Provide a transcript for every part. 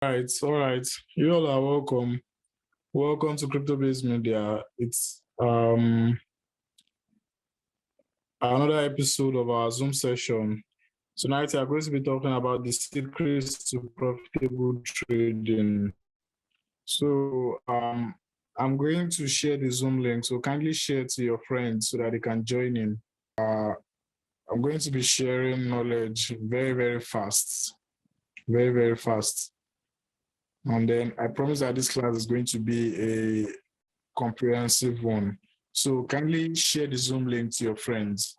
All right. You all are welcome. Welcome to Crypto Based Media. It's another episode of our Zoom session. Tonight we are going to be talking about the secrets to profitable trading. So I'm going to share the Zoom link. So kindly share to your friends so that they can join in. I'm going to be sharing knowledge very, very fast. Very, very fast. And then I promise that this class is going to be a comprehensive one. So kindly share the Zoom link to your friends.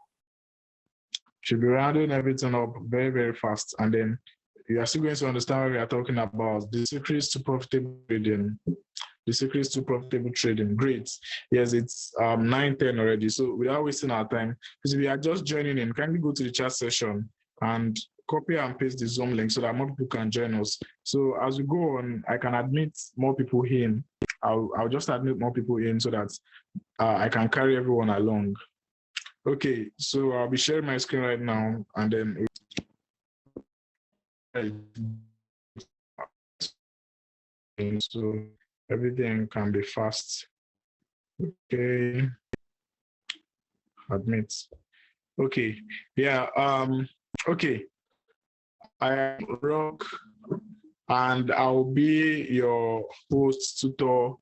Should be rounding everything up very, very fast. And then you are still going to understand what we are talking about. The secrets to profitable trading. The secrets to profitable trading. Great. Yes, it's 9:10 already. So without wasting our time, because if you are just joining in, kindly go to the chat session and copy and paste the Zoom link so that more people can join us. So as we go on, I can admit more people in. I'll just admit more people in so that I can carry everyone along. Okay, so I'll be sharing my screen right now, and then so everything can be fast. Okay, admit. Okay, yeah. Okay, I am Rock, and I'll be your host tutor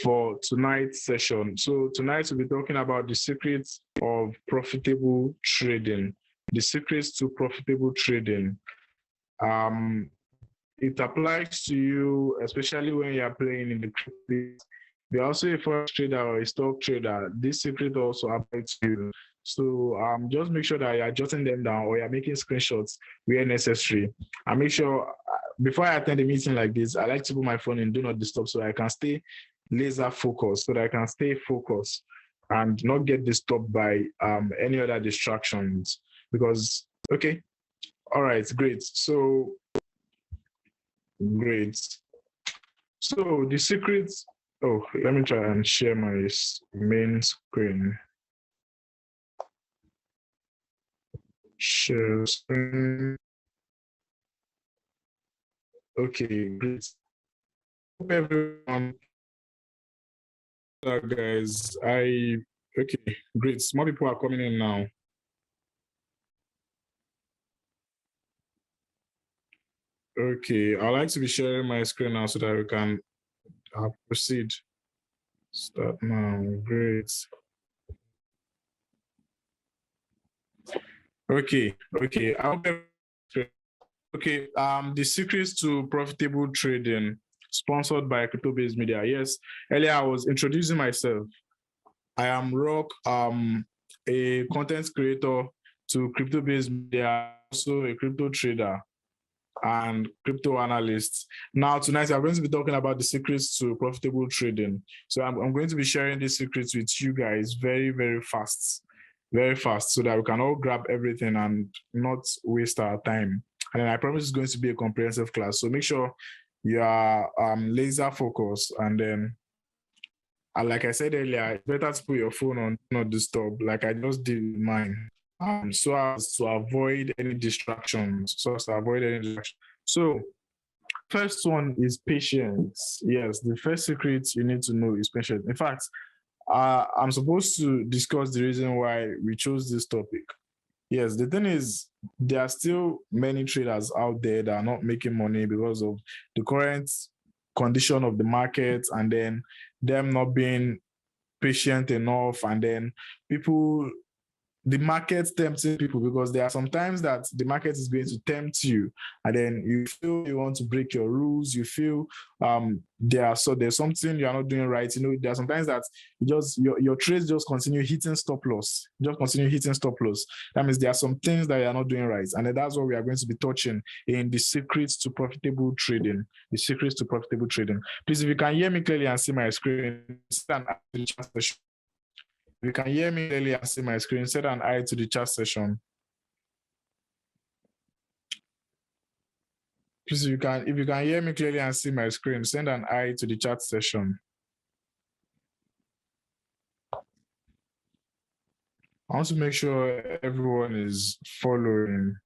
for tonight's session. So tonight we'll be talking about the secrets of profitable trading, the secrets to profitable trading. It applies to you, especially when you're playing in the crypto. You're also a forex trader or a stock trader. This secret also applies to you. So just make sure that you're jotting them down or you're making screenshots where necessary. And make sure before I attend a meeting like this, I like to put my phone in do not disturb so I can stay laser focused, so that I can stay focused and not get disturbed by any other distractions. Because, okay, all right, great. So, great. So the secrets, oh, let me try and share my main screen. Share screen. Okay, great. Hope everyone, guys, okay, great. More people are coming in now. Okay, I'd like to be sharing my screen now so that we can proceed. Start now. Great. Okay. Okay. The secrets to profitable trading, sponsored by Crypto Based Media. Yes. Earlier I was introducing myself. I am Rock, a content creator to Crypto Based Media, also a crypto trader and crypto analyst. Now, tonight, I'm going to be talking about the secrets to profitable trading. So I'm going to be sharing these secrets with you guys very, very fast, so that we can all grab everything and not waste our time. And I promise it's going to be a comprehensive class. So make sure you are laser focused. And then, like I said earlier, it's better to put your phone on not disturb, like I just did mine. So as to avoid any distractions. So first one is patience. Yes, the first secret you need to know is patience. In fact, I'm supposed to discuss the reason why we chose this topic. Yes, the thing is, there are still many traders out there that are not making money because of the current condition of the market, and then them not being patient enough, and then the market tempting people, because there are sometimes that the market is going to tempt you, and then you feel you want to break your rules. You feel there's something you are not doing right. There are sometimes that your trades just continue hitting stop loss. That means there are some things that you are not doing right, and then that's what we are going to be touching in the secrets to profitable trading. The secrets to profitable trading. Please, if you can hear me clearly and see my screen, if you can hear me clearly and see my screen, send an eye to the chat session. Please, if you can hear me clearly and see my screen, send an eye to the chat session. I want to make sure everyone is following,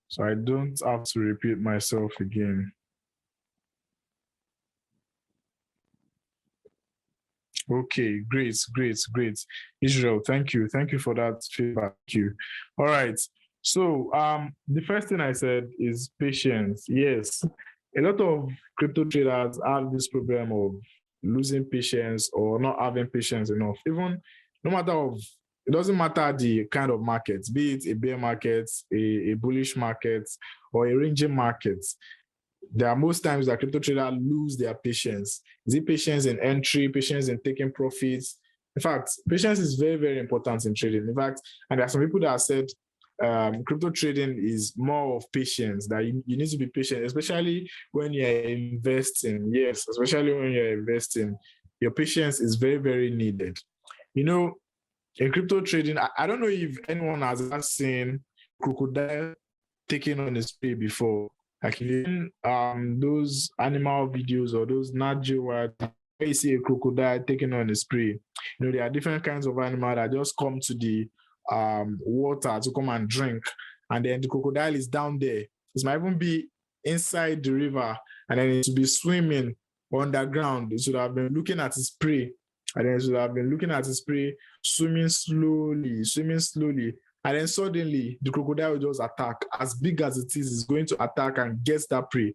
so I don't have to repeat myself again. Okay, great, great, great. Israel, thank you. Thank you for that feedback. Thank you. All right. So the first thing I said is patience. Yes. A lot of crypto traders have this problem of losing patience or not having patience enough. Even no matter of it doesn't matter the kind of market, be it a bear market, a bullish market, or a ranging market. There are most times that crypto traders lose their patience. Is it patience in entry, patience in taking profits? In fact, patience is very, very important in trading. In fact, and there are some people that have said crypto trading is more of patience, that you need to be patient, especially when you're investing. Yes, especially when you're investing, your patience is very, very needed. You know, in crypto trading, I don't know if anyone has ever seen crocodile taking on a spray before. Like in those animal videos or those Nat Geo where you see a crocodile taking on a spray. You know, there are different kinds of animals that just come to the water to come and drink. And then the crocodile is down there. It might even be inside the river and then it should be swimming underground. It should have been looking at its prey. And then it should have been looking at its prey, swimming slowly, swimming slowly. And then suddenly the crocodile will just attack. As big as it is, it's going to attack and gets that prey.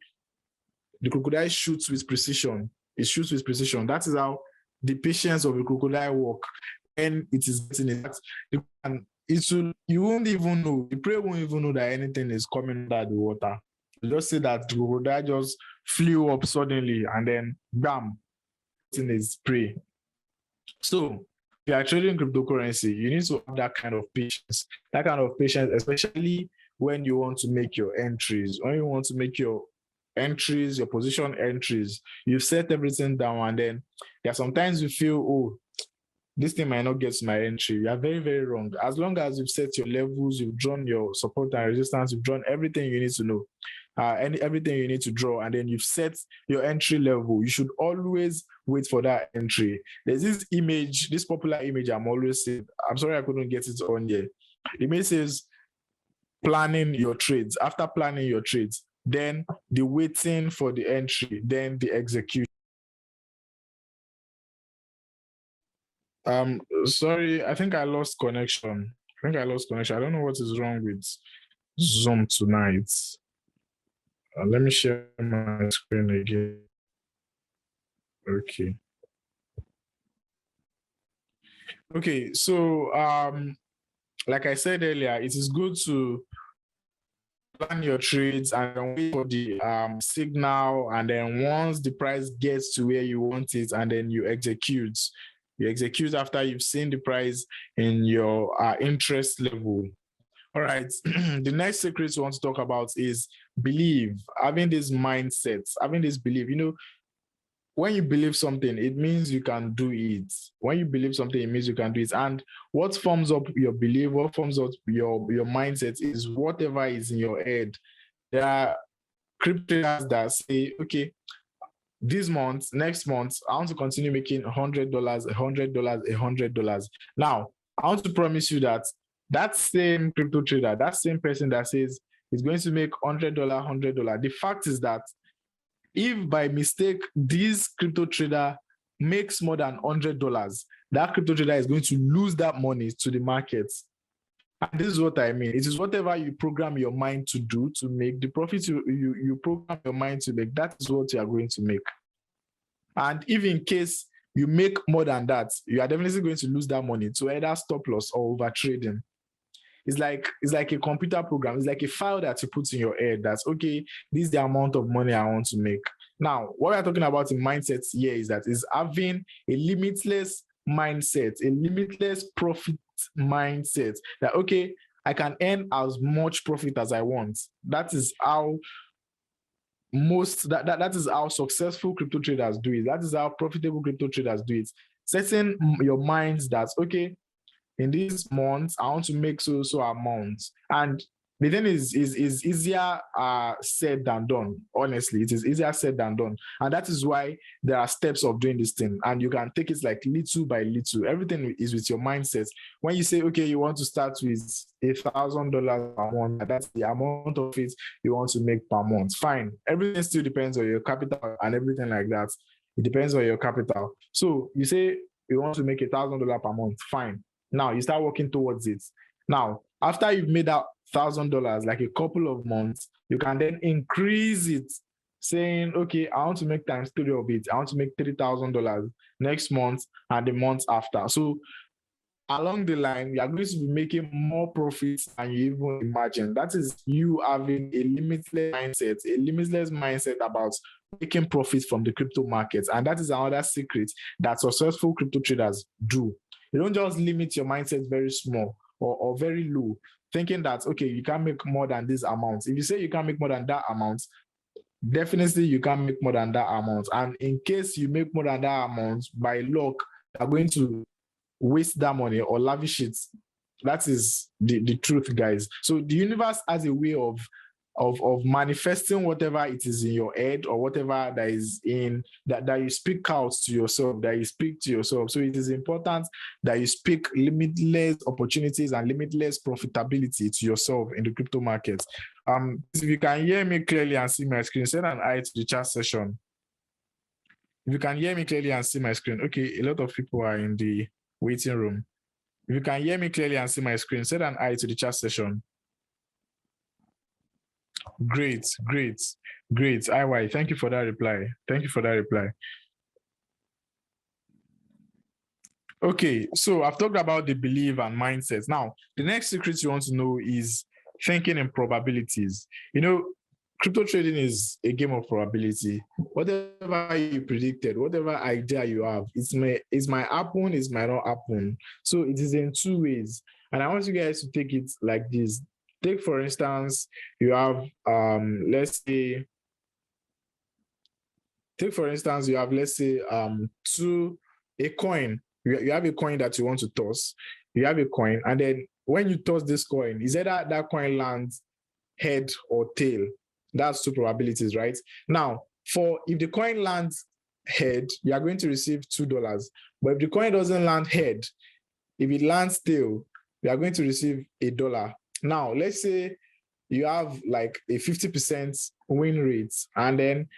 The crocodile shoots with precision. It shoots with precision. That is how the patience of a crocodile work. And it is getting it. And it will, you won't even know, the prey won't even know that anything is coming out of the water. You just see that the crocodile just flew up suddenly and then bam, in its prey. So if you are trading cryptocurrency, you need to have that kind of patience. That kind of patience, especially when you want to make your entries. When you want to make your entries, your position entries, you've set everything down, and then there sometimes you feel, oh, this thing might not get to my entry. You are very, very wrong. As long as you've set your levels, you've drawn your support and resistance, you've drawn everything you need to know, everything you need to draw, and then you've set your entry level, you should always wait for that entry. There's this image, this popular image I'm always saying. I'm sorry I couldn't get it on here. The image says planning your trades. After planning your trades, then the waiting for the entry, then the execution. Sorry, I think I lost connection. I don't know what is wrong with Zoom tonight. Let me share my screen again. Okay. Okay, so like I said earlier, it is good to plan your trades and wait for the signal, and then once the price gets to where you want it, and then you execute. You execute after you've seen the price in your interest level. All right. The next secret we want to talk about is believe, having this mindset, having this belief. You know, when you believe something, it means you can do it. When you believe something, it means you can do it. And what forms up your belief, what forms up your mindset is whatever is in your head. There are cryptos that say, okay, this month, next month, I want to continue making $100, $100, $100. Now, I want to promise you that that same crypto trader, that same person that says he's going to make $100, $100, the fact is that if by mistake this crypto trader makes more than $100, that crypto trader is going to lose that money to the markets. And this is what I mean. It is whatever you program your mind to do to make the profits you program your mind to make, that is what you are going to make. And if in case you make more than that, you are definitely going to lose that money to either stop loss or over trading. It's like a computer program. It's like a file that you put in your head that's okay, this is the amount of money I want to make. Now, what we're talking about in mindsets here is having a limitless mindset, a limitless profit mindset that, okay, I can earn as much profit as I want. That is how that is how successful crypto traders do it. That is how profitable crypto traders do it. Setting your minds that, okay, in this month, I want to make so amount. And the thing is easier said than done. Honestly, it is easier said than done. And that is why there are steps of doing this thing. And you can take it like little by little. Everything is with your mindset. When you say, okay, you want to start with $1,000 per month, that's the amount of it you want to make per month. Fine. Everything still depends on your capital and everything like that. It depends on your capital. So you say, you want to make $1,000 per month, fine. Now you start working towards it. Now, after you've made that $1,000, like a couple of months, you can then increase it, saying, okay, I want to make times 3 of it. I want to make $3,000 next month and the month after. So along the line, you are going to be making more profits than you even imagine. That is you having a limitless mindset about making profits from the crypto markets. And that is another secret that successful crypto traders do. You don't just limit your mindset very small or very low, thinking that, okay, you can't make more than this amount. If you say you can't make more than that amount, definitely you can't make more than that amount. And in case you make more than that amount, by luck, you're going to waste that money or lavish it. That is the truth, guys. So the universe has a way of manifesting whatever it is in your head or whatever that is in that you speak out to yourself, that you speak to yourself. So it is important that you speak limitless opportunities and limitless profitability to yourself in the crypto markets. If you can hear me clearly and see my screen, send an eye to the chat session. If you can hear me clearly and see my screen, okay, a lot of people are in the waiting room. If you can hear me clearly and see my screen, send an eye to the chat session. Great. IY, thank you for that reply. Okay, so I've talked about the belief and mindsets. Now, the next secret you want to know is thinking in probabilities. Crypto trading is a game of probability. Whatever you predicted, whatever idea you have, it might happen, it might not happen. So it is in two ways. And I want you guys to take it like this. Take, for instance, you have, let's say, a coin. You have a coin that you want to toss. You have a coin, and then when you toss this coin, is either that coin lands head or tail. That's two probabilities, right? Now, if the coin lands head, you are going to receive $2. But if the coin doesn't land head, if it lands tail, you are going to receive $1. Now, let's say you have like a 50% win rate, and then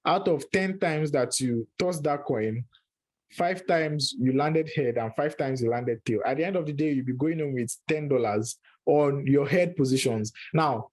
out of 10 times that you toss that coin, 5 times you landed head and 5 times you landed tail. At the end of the day, you'll be going on with $10 on your head positions. Now,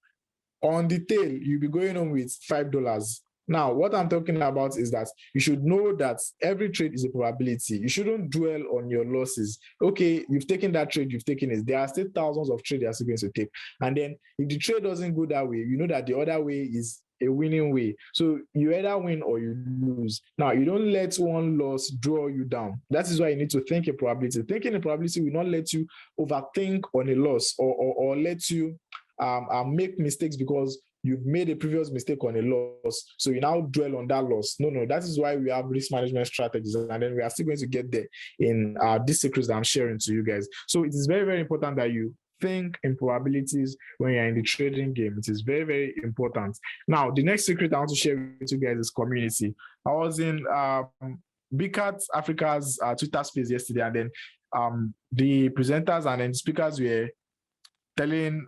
on the tail, you'll be going on with $5. Now, what I'm talking about is that you should know that every trade is a probability. You shouldn't dwell on your losses. Okay, you've taken that trade, you've taken it. There are still thousands of trades you're still going to take. And then if the trade doesn't go that way, you know that the other way is a winning way. So you either win or you lose. Now, you don't let one loss draw you down. That is why you need to think in probability. Thinking in probability will not let you overthink on a loss or let you make mistakes because you've made a previous mistake on a loss, so you now dwell on that loss. No, that is why we have risk management strategies, and then we are still going to get there in these secrets that I'm sharing to you guys. So it is very, very important that you think in probabilities when you're in the trading game. It is very, very important. Now, the next secret I want to share with you guys is community. I was in Big Cat Africa's Twitter space yesterday, and then the presenters and then speakers were they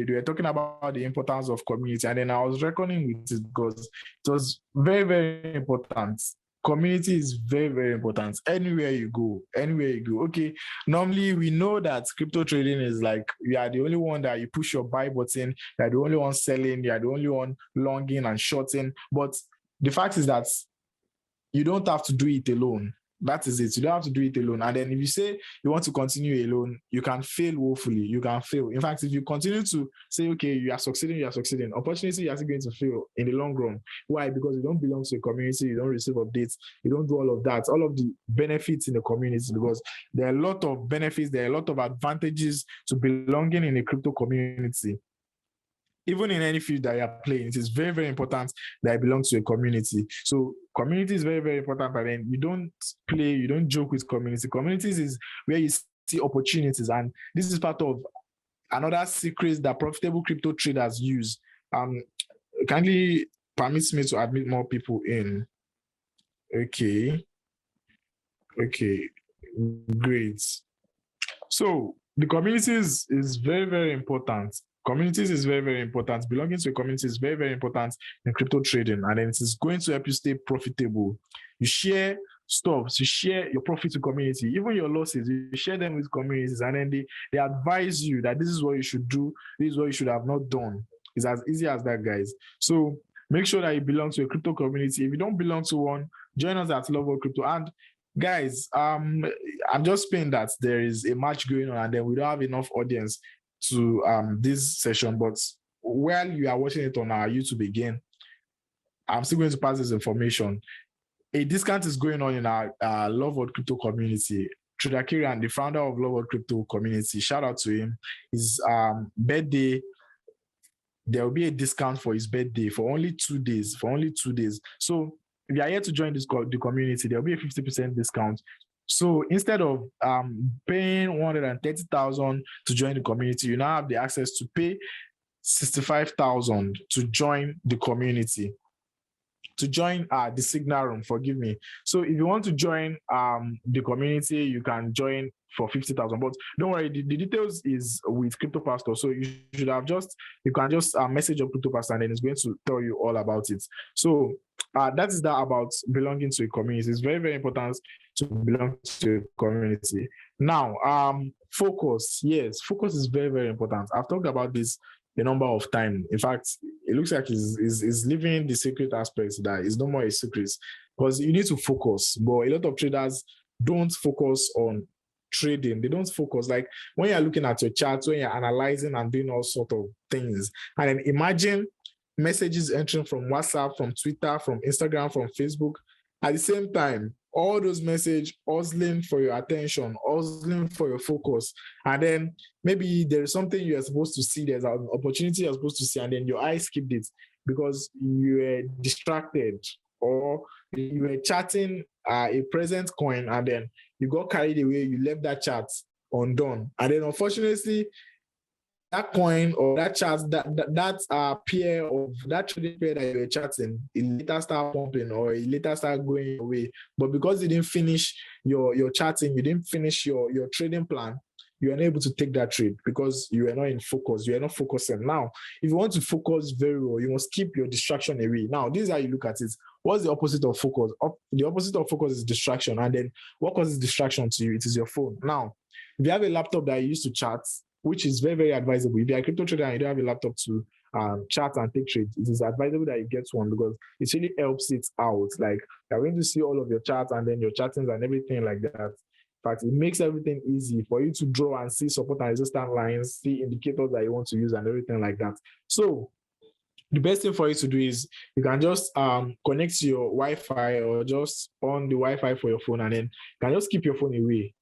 were talking about the importance of community, and then I was reckoning with it because it was very, very important. Community is very, very important. Anywhere you go. Okay, normally we know that crypto trading is like you are the only one that you push your buy button, you are the only one selling, you are the only one longing and shorting. But the fact is that you don't have to do it alone. That is it. You don't have to do it alone. And then if you say you want to continue alone, you can fail woefully. You can fail. In fact, if you continue to say, okay, you are succeeding, unfortunately, you're still going to fail in the long run. Why? Because you don't belong to a community, you don't receive updates, you don't do all of that, all of the benefits in the community, because there are a lot of benefits, there are a lot of advantages to belonging in a crypto community. Even in any field that you're playing, it is very, very important that I belong to a community. So community is very, very important. And then you don't joke with community. Communities is where you see opportunities. And this is part of another secret that profitable crypto traders use. Kindly permits me to admit more people in. Okay, great. So the communities is very, very important. Communities is very, very important. Belonging to a community is very, very important in crypto trading, and then it is going to help you stay profitable. You share stuff, you share your profit to community, even your losses, you share them with communities, and then they advise you that this is what you should do, this is what you should have not done. It's as easy as that, guys. So make sure that you belong to a crypto community. If you don't belong to one, join us at Love of Crypto. And guys, I'm just saying that there is a match going on, and then we don't have enough audience to this session. But while you are watching it on our YouTube again, I'm still going to pass this information. A discount is going on in our Love World Crypto community. Trader Kirian, the founder of Love World Crypto community, shout out to him. His birthday, there will be a discount for his birthday for only 2 days. So if you are here to join the community, there will be a 50% discount. So instead of paying 130,000 to join the community, you now have the access to pay 65,000 to join the community, to join the Signal Room, forgive me. So if you want to join the community, you can join for 50,000. But don't worry, the details is with Crypto Pastor. So you can just message your Crypto Pastor, and then it's going to tell you all about it. So that is that about belonging to a community. It's very, very important to belong to a community. Now, focus. Yes, focus is very, very important. I've talked about this a number of times. In fact, it looks like he's leaving the secret aspects that is no more a secret, because you need to focus. But a lot of traders don't focus on trading. They don't focus. Like when you're looking at your charts, when you're analyzing and doing all sort of things, and then imagine messages entering from WhatsApp, from Twitter, from Instagram, from Facebook. At the same time, all those messages hustling for your attention, hustling for your focus. And then maybe there's something you're supposed to see, there's an opportunity you're supposed to see, and then your eyes skipped it because you were distracted, or you were chatting a present coin, and then you got carried away, you left that chat undone. And then unfortunately, that coin or that chat, that pair of that trading pair that you were chatting, it later start pumping or it later start going away. But because you didn't finish your chatting, you didn't finish your trading plan, you are unable to take that trade because you are not in focus. You are not focusing. Now, if you want to focus very well, you must keep your distraction away. Now, this is how you look at it. What's the opposite of focus? The opposite of focus is distraction. And then what causes distraction to you? It is your phone. Now, if you have a laptop that you use to chat, which is very, very advisable. If you're a crypto trader and you don't have a laptop to chat and take trades, it is advisable that you get one because it really helps it out. Like you're going to see all of your charts and then your chattings and everything like that. In fact, it makes everything easy for you to draw and see support and resistance lines, see indicators that you want to use and everything like that. So the best thing for you to do is you can just connect to your Wi-Fi or just on the Wi-Fi for your phone, and then you can just keep your phone away.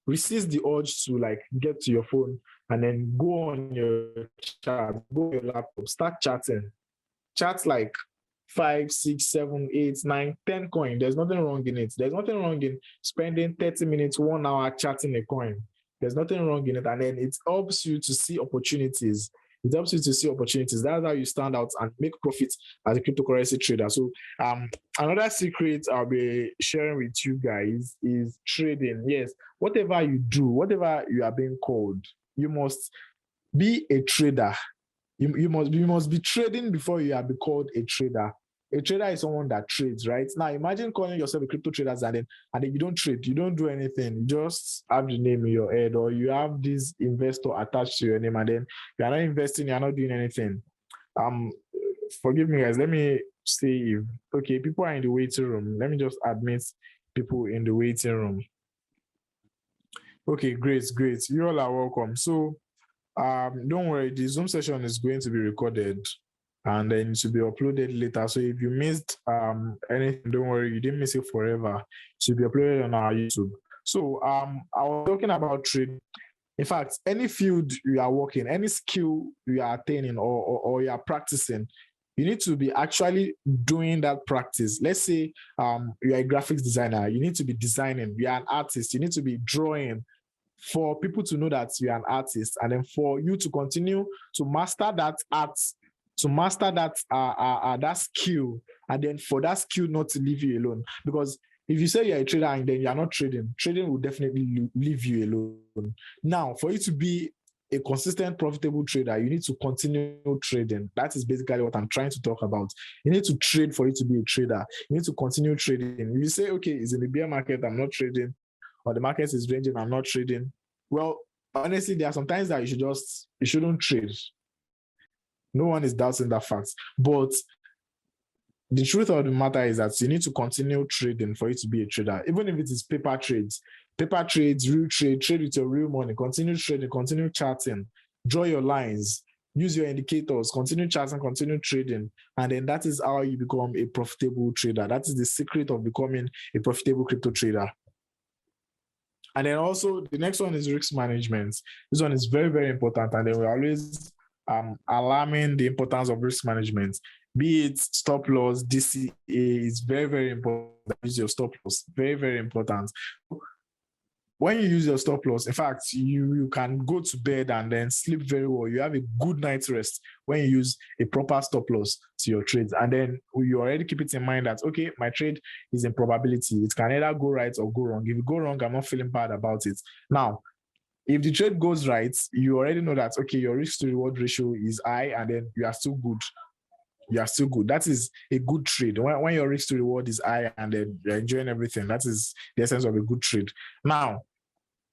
Resist the urge to like get to your phone and then go on your chat, go on your laptop, start chatting. Chat like 5, 6, 7, 8, 9, 10 coin. There's nothing wrong in it. There's nothing wrong in spending 30 minutes, 1 hour chatting a coin. There's nothing wrong in it. And then it helps you to see opportunities. It helps you to see opportunities. That's how you stand out and make profits as a cryptocurrency trader. So another secret I'll be sharing with you guys is trading. Yes, whatever you do, whatever you are being called, you must be a trader. You must be trading before you are be called a trader. A trader is someone that trades, right? Now imagine calling yourself a crypto trader and then you don't trade, you don't do anything, you just have the name in your head, or you have this investor attached to your name, and then you are not investing, you are not doing anything. Forgive me, guys. Let me see if okay, people are in the waiting room. Let me just admit people in the waiting room. Okay, great. You all are welcome. So don't worry, the Zoom session is going to be recorded and then it will be uploaded later. So if you missed anything, don't worry, you didn't miss it forever. It will be uploaded on our YouTube. So I was talking about trade. In fact, any field you are working, any skill you are attaining or you are practicing, you need to be actually doing that practice. Let's say you're a graphics designer, you need to be designing. You're an artist, you need to be drawing for people to know that you're an artist, and then for you to continue to master that art, to master that that skill, and then for that skill not to leave you alone. Because if you say you're a trader and then you're not trading will definitely leave you alone. Now, for you to be a consistent profitable trader, you need to continue trading. That is basically what I'm trying to talk about. You need to trade for you to be a trader. You need to continue trading. If you say, okay, it's in the bear market, I'm not trading, or the market is ranging, I'm not trading. Well, honestly, there are some times that you shouldn't trade. No one is doubting that fact. But the truth of the matter is that you need to continue trading for you to be a trader, even if it is paper trades, real trade with your real money, continue trading, continue charting, draw your lines, use your indicators, continue charting, continue trading. And then that is how you become a profitable trader. That is the secret of becoming a profitable crypto trader. And then also the next one is risk management. This one is very, very important. And then we're always alarming the importance of risk management. Be it stop loss, DCA is very, very important. Use your stop loss, very, very important. When you use your stop loss, in fact, you can go to bed and then sleep very well. You have a good night's rest when you use a proper stop loss to your trades. And then you already keep it in mind that, okay, my trade is in probability. It can either go right or go wrong. If you go wrong, I'm not feeling bad about it. Now, if the trade goes right, you already know that, okay, your risk to reward ratio is high and then you are still good. You are still good. That is a good trade. When your risk to reward is high and then you're enjoying everything, that is the essence of a good trade. Now,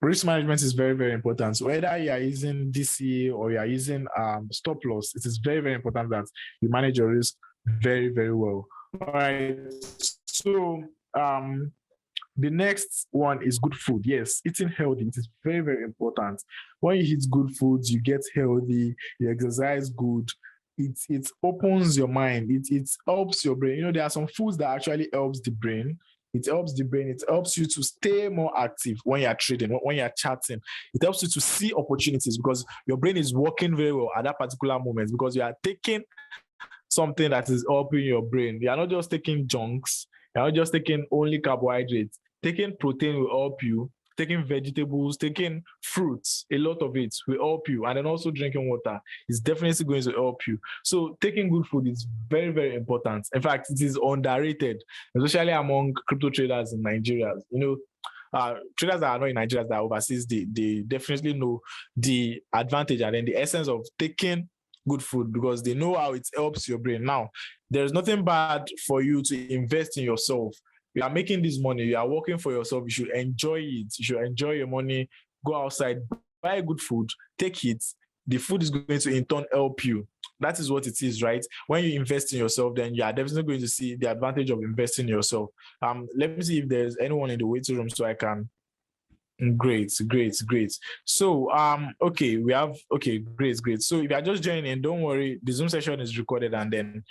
risk management is very, very important. So whether you are using DCA or you are using stop loss, it is very, very important that you manage your risk very, very well. All right. So the next one is good food. Yes, eating healthy. It is very, very important. When you eat good foods, you get healthy, you exercise good. It opens your mind. It helps your brain. You know, there are some foods that actually helps the brain. It helps the brain. It helps you to stay more active when you're trading, when you're chatting. It helps you to see opportunities because your brain is working very well at that particular moment because you are taking something that is helping your brain. You are not just taking junks. You're not just taking only carbohydrates. Taking protein will help you. Taking vegetables, taking fruits, a lot of it will help you. And then also drinking water is definitely going to help you. So taking good food is very, very important. In fact, it is underrated, especially among crypto traders in Nigeria. You know, traders that are not in Nigeria, that are overseas, they definitely know the advantage and then the essence of taking good food because they know how it helps your brain. Now, there's nothing bad for you to invest in yourself. You are making this money, you are working for yourself, you should enjoy it. You should enjoy your money, go outside, buy good food, take it. The food is going to in turn help you. That is what it is, right? When you invest in yourself, then you are definitely going to see the advantage of investing in yourself. Let me see if there's anyone in the waiting room so I can. Great. So, okay, great. So if you are just joining in, don't worry, the Zoom session is recorded and then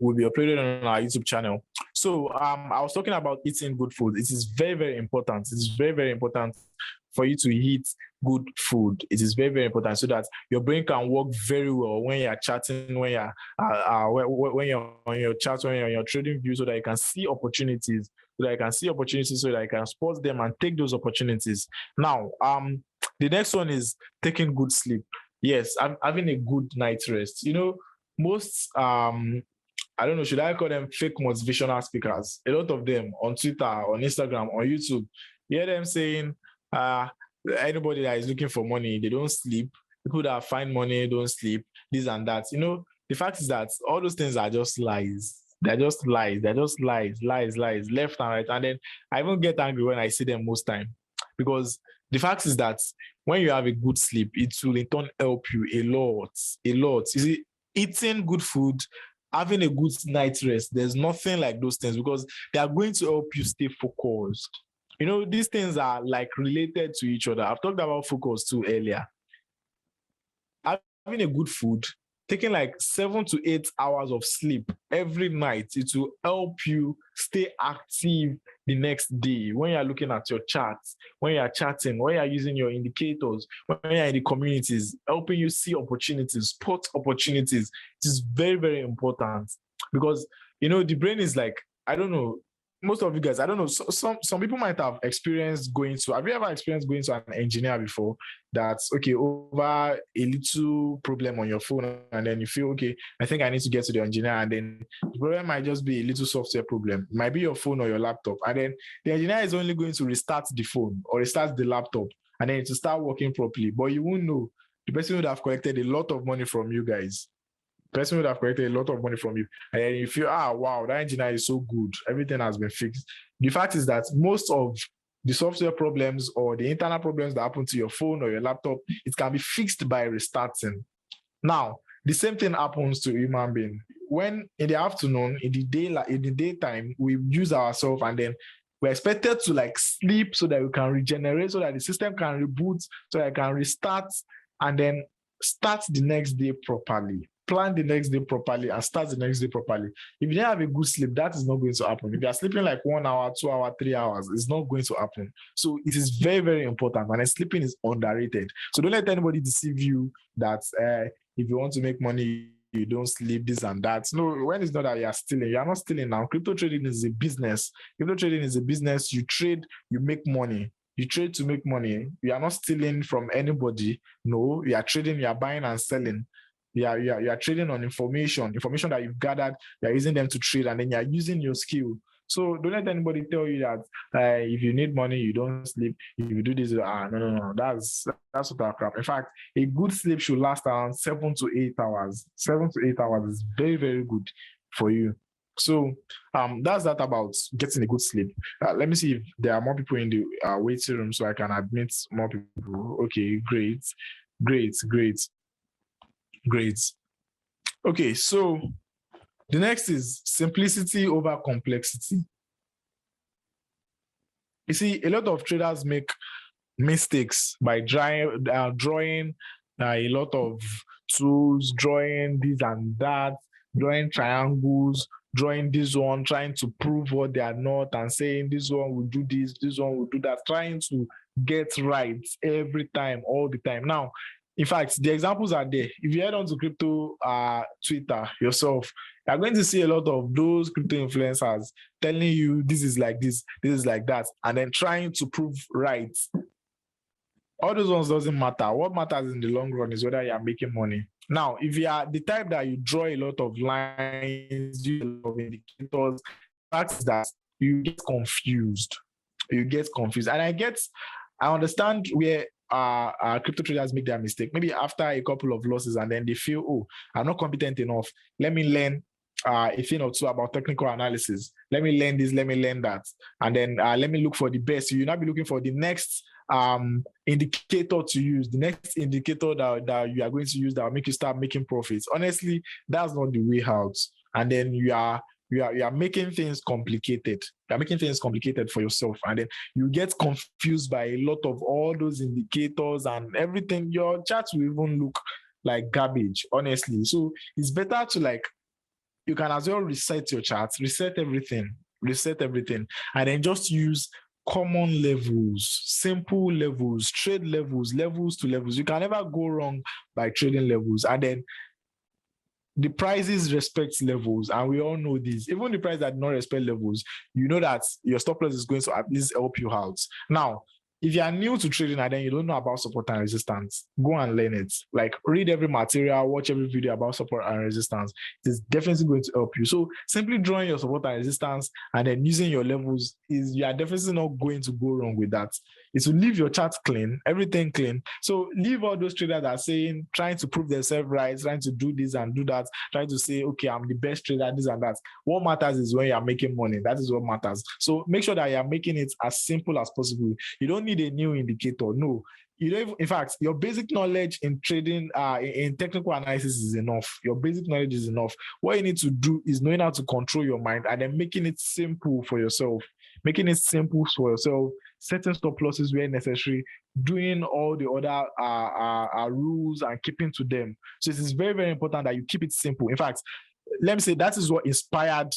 will be uploaded on our YouTube channel. So, I was talking about eating good food. It is very, very important. It is very, very important for you to eat good food. It is very, very important so that your brain can work very well when you're chatting, when you're on your chat, when you're on your trading view, so that you can see opportunities, so that I can spot them and take those opportunities. Now, the next one is taking good sleep. Yes, I'm having a good night's rest. You know, most I don't know, should I call them fake motivational speakers? A lot of them on Twitter, on Instagram, on YouTube, you hear them saying, anybody that is looking for money, they don't sleep. People that find money don't sleep, this and that. You know, the fact is that all those things are just lies. They're just lies, left and right. And then I even get angry when I see them most time. Because the fact is that when you have a good sleep, it will in turn help you a lot. You see, eating good food, having a good night's rest, there's nothing like those things because they are going to help you stay focused. You know, these things are like related to each other. I've talked about focus too earlier. Having a good food, taking like 7 to 8 hours of sleep every night, it will help you stay active the next day when you're looking at your charts, when you're chatting, when you're using your indicators, when you're in the communities, helping you see opportunities, spot opportunities. It is very, very important because, you know, the brain is like, I don't know, most of you guys, I don't know, some people might have experienced have you ever experienced going to an engineer before that's, okay, over a little problem on your phone and then you feel, okay, I think I need to get to the engineer and then the problem might just be a little software problem. It might be your phone or your laptop. And then the engineer is only going to restart the phone or restart the laptop and then it will start working properly, but you won't know the person would have collected a lot of money from you guys. The person would have collected a lot of money from you. And then you feel, wow, that engineer is so good. Everything has been fixed. The fact is that most of the software problems or the internal problems that happen to your phone or your laptop, it can be fixed by restarting. Now, the same thing happens to human being. When in the afternoon, in the daytime, we use ourselves and then we're expected to like sleep so that we can regenerate, so that the system can reboot, so that it can restart and then start the next day properly. Plan the next day properly and start the next day properly. If you don't have a good sleep, that is not going to happen. If you are sleeping like 1 hour, 2 hours, 3 hours, it's not going to happen. So it is very, very important. And sleeping is underrated. So don't let anybody deceive you that if you want to make money, you don't sleep, this and that. No, when it's not that you are stealing, you are not stealing now. Crypto trading is a business. Crypto trading is a business. You trade, you make money. You trade to make money. You are not stealing from anybody. No, you are trading, you are buying and selling. You are trading on information that you've gathered, you're using them to trade, and then you're using your skill. So don't let anybody tell you that if you need money, you don't sleep. If you do this, no. That's what crap. In fact, a good sleep should last around 7 to 8 hours. 7 to 8 hours is very, very good for you. So that's that about getting a good sleep. Let me see if there are more people in the waiting room so I can admit more people. Okay, great. Okay, so the next is simplicity over complexity. You see, a lot of traders make mistakes by drawing a lot of tools, drawing this and that, drawing triangles, drawing this one, trying to prove what they are not, and saying this one will do this, this one will do that, trying to get right every time, all the time. Now, in fact, the examples are there. If you head on to crypto Twitter yourself, you're going to see a lot of those crypto influencers telling you this is like this is like that, and then trying to prove right. All those ones doesn't matter. What matters in the long run is whether you're making money. Now, if you are the type that you draw a lot of lines, use a lot of indicators, that's that you get confused. And I understand where crypto traders make their mistake. Maybe after a couple of losses and then they feel, oh, I'm not competent enough. Let me learn a thing or two about technical analysis. Let me learn this, let me learn that. And then let me look for the best. So you'll not be looking for the next indicator to use, the next indicator that you are going to use that will make you start making profits. Honestly, that's not the way out. And then you are making things complicated. You're making things complicated for yourself. And then you get confused by a lot of all those indicators and everything. Your charts will even look like garbage, honestly. So it's better to you can as well reset your charts, reset everything, and then just use common levels, simple levels, trade levels, levels to levels. You can never go wrong by trading levels. And then the prices respect levels, and we all know this. Even the price that do not respect levels, you know that your stop loss is going to at least help you out. Now, if you are new to trading and then you don't know about support and resistance, go and learn it. Read every material, watch every video about support and resistance. It is definitely going to help you. So simply drawing your support and resistance and then using your levels you are definitely not going to go wrong with that. It will leave your chart clean, everything clean. So leave all those traders that are saying, trying to prove themselves right, trying to do this and do that, trying to say, okay, I'm the best trader, this and that. What matters is when you are making money. That is what matters. So make sure that you are making it as simple as possible. You don't need a new indicator. No. You don't. In fact, your basic knowledge in trading, in technical analysis is enough. Your basic knowledge is enough. What you need to do is knowing how to control your mind and then making it simple for yourself. Setting stop losses where necessary, doing all the other rules and keeping to them. So it is very, very important that you keep it simple. In fact, let me say that is what inspired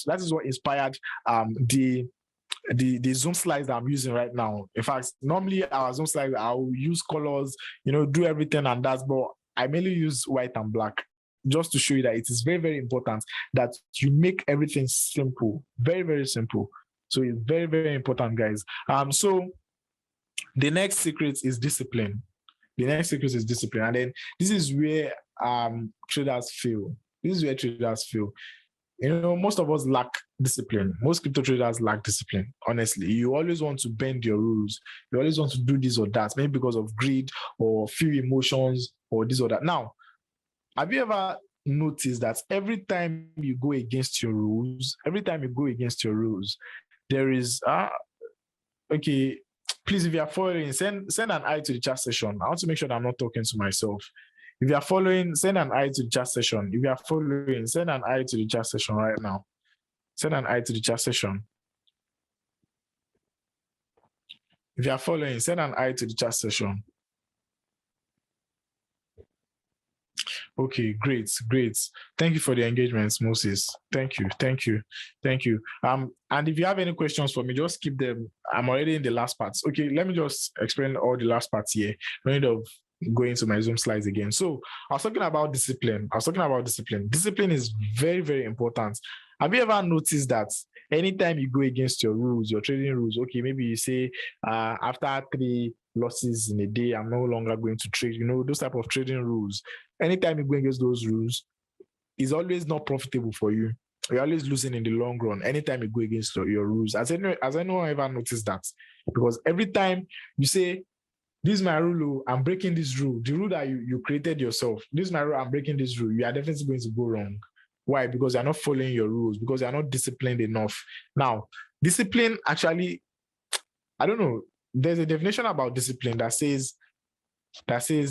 the Zoom slides that I'm using right now. In fact, normally our Zoom slides, I'll use colors, do everything and that, but I mainly use white and black just to show you that it is very, very important that you make everything simple, very, very simple. So it's very, very important, guys. So the next secret is discipline. And then this is where traders fail. Most of us lack discipline. Most crypto traders lack discipline. Honestly, you always want to bend your rules. You always want to do this or that, maybe because of greed or few emotions or this or that. Now, have you ever noticed that every time you go against your rules, there is okay. Please, if you are following, send an eye to the chat session. I want to make sure that I'm not talking to myself. If you are following, send an eye to the chat session. If you are following, send an eye to the chat session right now. Send an eye to the chat session. If you are following, send an eye to the chat session. Okay, great. Thank you for the engagements, Moses. Thank you. And if you have any questions for me, just keep them. I'm already in the last parts. Okay, let me just explain all the last parts here. No need of going to my Zoom slides again. So I was talking about discipline. Discipline is very, very important. Have you ever noticed that anytime you go against your rules, your trading rules, okay, maybe you say after 3 losses in a day, I'm no longer going to trade, those type of trading rules. Anytime you go against those rules, it's always not profitable for you. You're always losing in the long run anytime you go against your rules. Has anyone ever noticed that? Because every time you say, this is my rule, I'm breaking this rule, the rule that you created yourself, this is my rule, I'm breaking this rule, you are definitely going to go wrong. Why? Because you're not following your rules, because you're not disciplined enough. Now, discipline actually, I don't know, there's a definition about discipline that says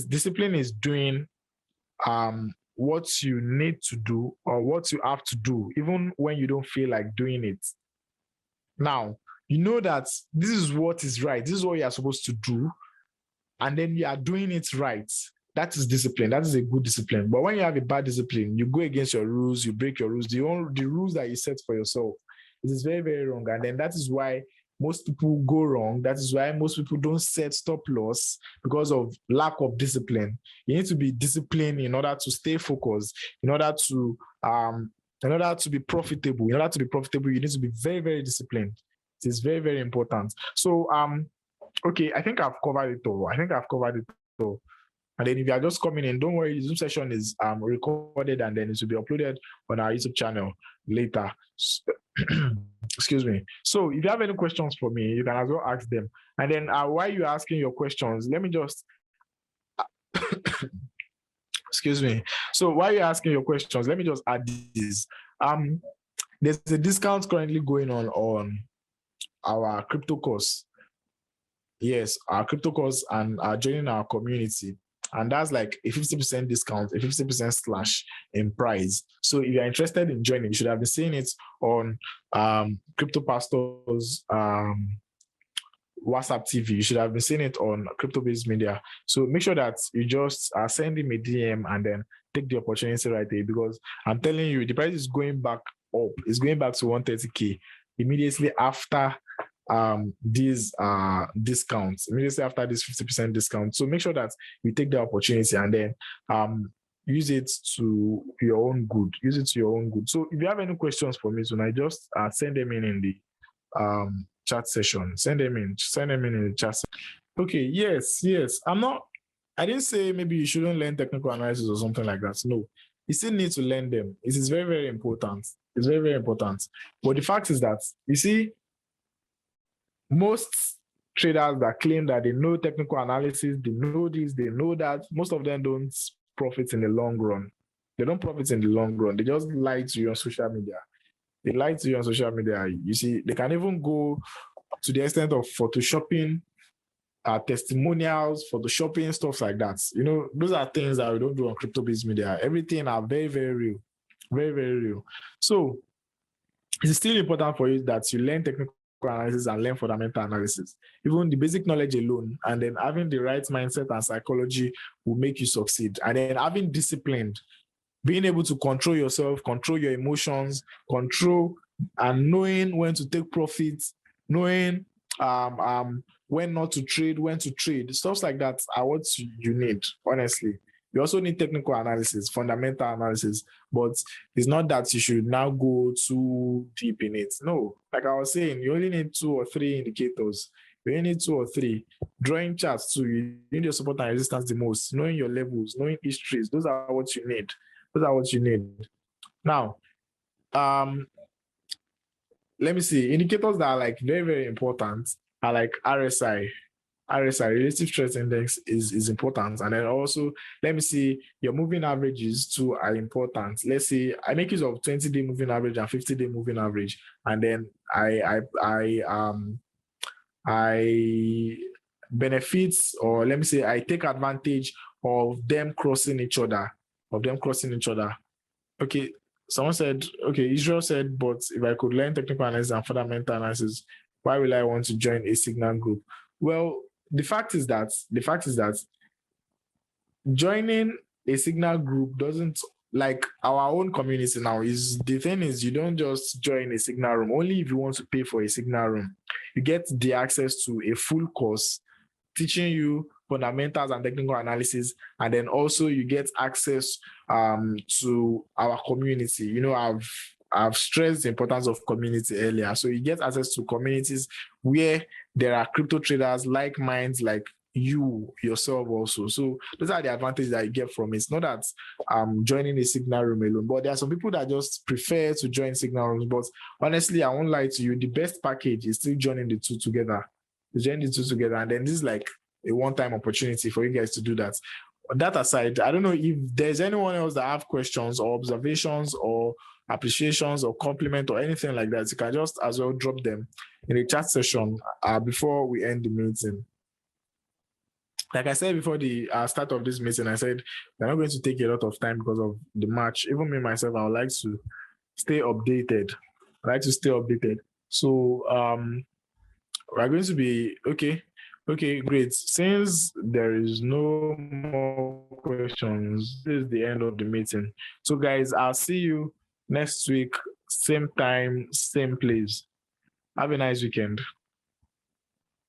discipline is doing what you need to do or what you have to do, even when you don't feel like doing it. Now, you know that this is what is right, this is what you are supposed to do, and then you are doing it right. That is discipline. That is a good discipline. But when you have a bad discipline, you go against your rules, you break your rules, the rules that you set for yourself. It is very, very wrong. And then that is why most people go wrong. That is why most people don't set stop loss, because of lack of discipline. You need to be disciplined in order to stay focused, in order to be profitable. In order to be profitable, you need to be very, very disciplined. It is very, very important. So okay, I think I've covered it all. And then if you are just coming in, don't worry, the Zoom session is recorded and then it will be uploaded on our YouTube channel later. Excuse me. So if you have any questions for me, you can as well ask them. And then while you're asking your questions, let me just excuse me. So while you're asking your questions, let me just add this. There's a discount currently going on our crypto course. Yes, our crypto course, and joining our community. And that's like a 50% discount, a 50% slash in price. So if you're interested in joining, you should have been seeing it on Crypto Pastors WhatsApp TV. You should have been seeing it on Crypto-Based Media. So make sure that you just send him a DM and then take the opportunity right there, because I'm telling you, the price is going back up. It's going back to 130K immediately after these discounts, immediately after this 50% discount. So make sure that you take the opportunity and then use it to your own good. So if you have any questions for me tonight, just send them in the chat session. Send them in the chat session. Okay, yes. I didn't say maybe you shouldn't learn technical analysis or something like that. No, you still need to learn them. It is very, very important. It's very, very important. But the fact is that, you see, most traders that claim that they know technical analysis, they know this, they know that, most of them don't profit in the long run. They don't profit in the long run. They just lie to you on social media. You see, they can even go to the extent of photoshopping testimonials, photoshopping, stuff like that. Those are things that we don't do on Crypto-Based Media. Everything are very, very real. Very, very real. So it's still important for you that you learn technical analysis and learn fundamental analysis. Even the basic knowledge alone, and then having the right mindset and psychology will make you succeed. And then having discipline, being able to control yourself, control your emotions, and knowing when to take profits, knowing when not to trade, when to trade, stuff like that are what you need, honestly. You also need technical analysis, fundamental analysis, but it's not that you should now go too deep in it. No, like I was saying, you only need 2 or 3 indicators. You only need 2 or 3. Drawing charts too, you need your support and resistance the most. Knowing your levels, knowing histories, those are what you need. Now, let me see, indicators that are like very, very important are like RSI, relative stress index is important. And then also, let me see, your moving averages too are important. Let's say I make use of 20-day moving average and 50-day moving average. And then I benefits, or let me say I take advantage of them crossing each other, Okay, someone said, okay, Israel said, but if I could learn technical analysis and fundamental analysis, why will I want to join a signal group? Well, the fact is that joining a signal group doesn't, like our own community now, is the thing is you don't just join a signal room only if you want to pay for a signal room. You get the access to a full course teaching you fundamentals and technical analysis, and then also you get access to our community. You know, I've stressed the importance of community earlier. So you get access to communities where there are crypto traders like minds, like you yourself also. So those are the advantages that you get from it. It's not that joining a signal room alone, but there are some people that just prefer to join signal rooms. But honestly, I won't lie to you, the best package is still joining the two together. Join the two together, and then this is like a one-time opportunity for you guys to do that. That aside, I don't know if there's anyone else that have questions or observations or appreciations or compliment or anything like that. You can just as well drop them in the chat session before we end the meeting. Like I said before the start of this meeting, I said we're not going to take a lot of time because of the match. Even me myself, I would like to stay updated. So we're going to be okay. Okay, great. Since there is no more questions, this is the end of the meeting. So guys, I'll see you next week, same time, same place. Have a nice weekend.